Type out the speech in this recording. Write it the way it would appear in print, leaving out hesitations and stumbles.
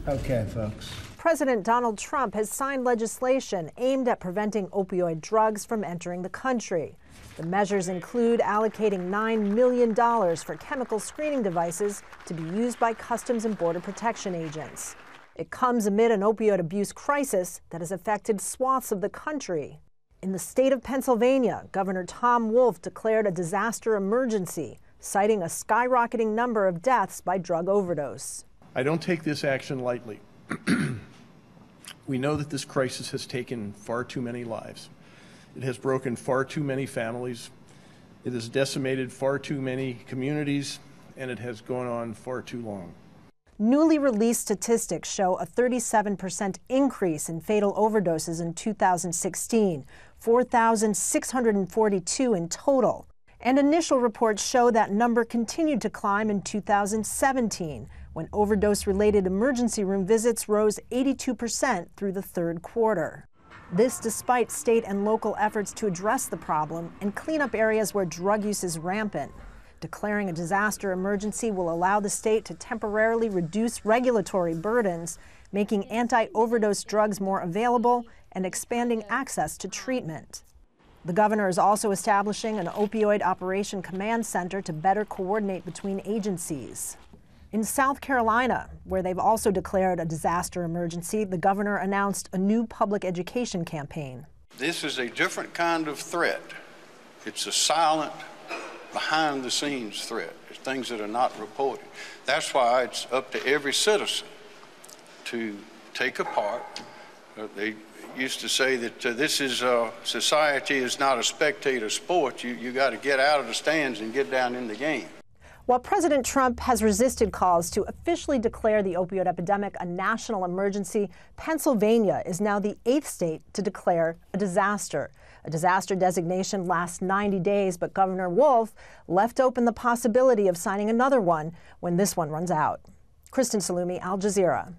Okay, folks. President Donald Trump has signed legislation aimed at preventing opioid drugs from entering the country. The measures include allocating $9 million for chemical screening devices to be used by Customs and Border Protection agents. It comes amid an opioid abuse crisis that has affected swaths of the country. In the state of Pennsylvania, Governor Tom Wolf declared a disaster emergency, citing a skyrocketing number of deaths by drug overdose. I don't take this action lightly. We know that this crisis has taken far too many lives. It has broken far too many families. It has decimated far too many communities, and it has gone on far too long. Newly released statistics show a 37% increase in fatal overdoses in 2016, 4,642 in total. And initial reports show that number continued to climb in 2017, when overdose-related emergency room visits rose 82% through the third quarter. This despite state and local efforts to address the problem and clean up areas where drug use is rampant. Declaring a disaster emergency will allow the state to temporarily reduce regulatory burdens, making anti-overdose drugs more available and expanding access to treatment. The governor is also establishing an opioid operation command center to better coordinate between agencies. In South Carolina, where they've also declared a disaster emergency, the governor announced a new public education campaign. This is a different kind of threat. It's a silent, behind-the-scenes threat. It's things that are not reported. That's why it's up to every citizen to take a part. They used to say that this is society is not a spectator sport. You got to get out of the stands and get down in the game. While President Trump has resisted calls to officially declare the opioid epidemic a national emergency, Pennsylvania is now the 8th state to declare a disaster. A disaster designation lasts 90 days, but Governor Wolf left open the possibility of signing another one when this one runs out. Kristen, Saloomey, Al Jazeera.